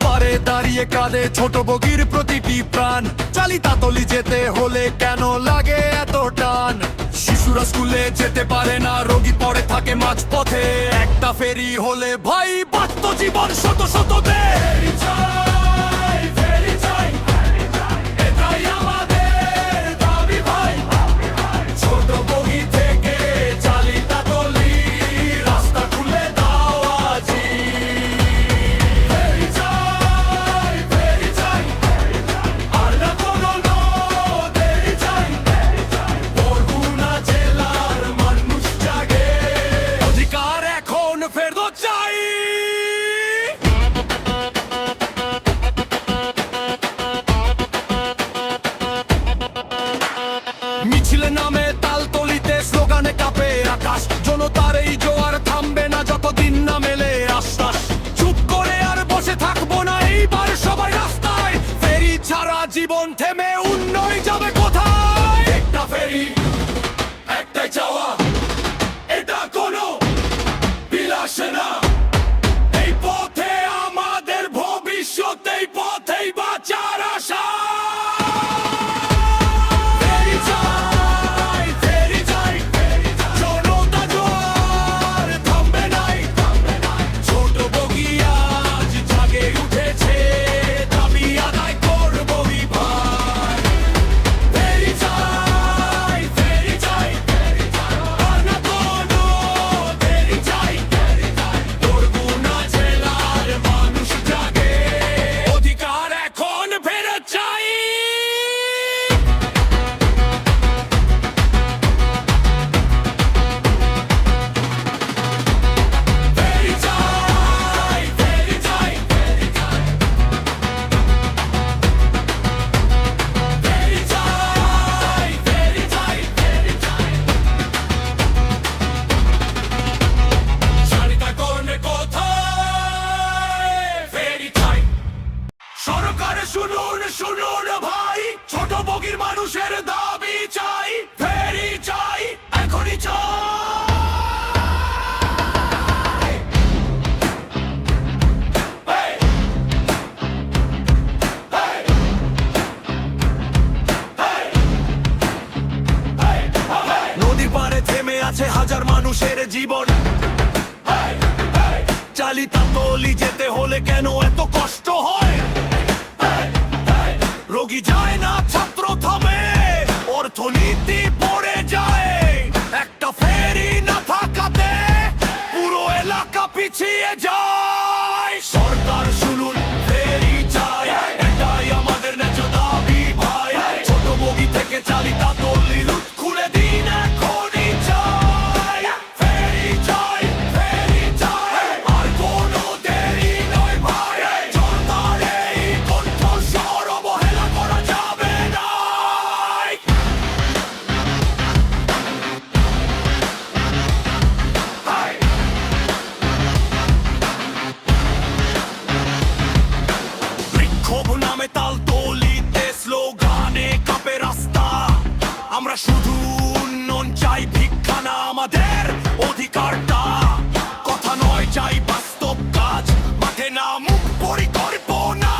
পারে দাঁড়িয়ে কাঁদে ছোট বগির প্রতিটি প্রাণ। চালিতাতলি যেতে হলে কেন লাগে এত টান? শিশুরা স্কুলে যেতে পারে না, রোগী পড়ে থাকে মাঝপথে। একটা ফেরি হলে ভাই বাঁচত জীবন শত শত দেশ। মিছিলে নামে তালতলিতে স্লোগানে কাঁপে আকাশ। জনতার এই জোয়ার থামবে না যতদিন না মেলে আশ্বাস। চুপ করে আর বসে থাকবো না, এইবার সবাই রাস্তায়। ফেরি ছাড়া জীবন থেমে উন্নয় যাবে কোথায়? একটা ফেরি, একটাই চাওয়া, এটা কোনো বিলাস না। এই পথে আমাদের ভবিষ্যৎ, এই পথেই বাঁচার আশা। শুনুন শুনুন ভাই, ছোট বগির মানুষের দাবি চাই। ফেরি চাই, এখনই চাই। নদীর পাড়ে থেমে আছে হাজার মানুষের জীবন। চালিতাতলি যেতে হলে কেন এত কষ্ট হয়? রোগী যায় না, ছাত্র থামে, অর্থনীতি পড়ে যায়। একটা ফেরি না থাকাতে পুরো এলাকা পিছিয়ে যায়। সরকার শুনুন, ফেরি চাই, এটাই আমাদের ন্যায্য দাবি ভাই। ছোট বগি থেকে চালিতাতলি রুট খুলে দিন, এখনই চাই। ফেরি চাই, ফেরি চাই, আর কোনো দেরি নয় ভাই। জনতার এই কণ্ঠস্বর অবহেলা করা যাবে না। বিক্ষোভ নামে তালতলিতে স্লোগানে কাঁপে রাস্তা। আমরা শুধু উন্নয়ন চাই, ভিক্ষা না আমাদের অধিকারটা। কথা নয়, চাই বাস্তব কাজ, মাঠে না মুখ পরিকল্পনা।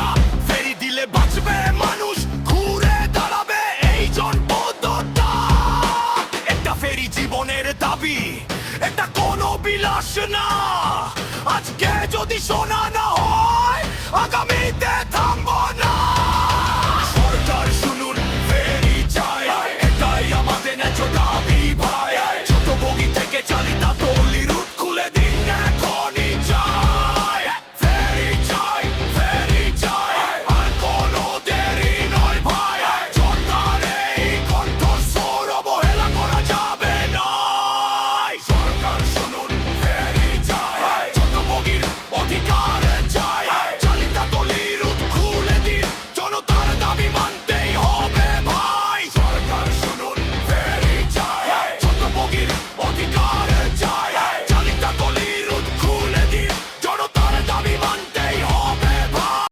ফেরি দিলে বাঁচবে মানুষ, ঘুরে দাঁড়াবে এই জনপদটা। একটা ফেরি জীবনের দাবি, এটা কোনো বিলাস না। আজকে যদি শোনা না হয়, আগামীতে থামবো না।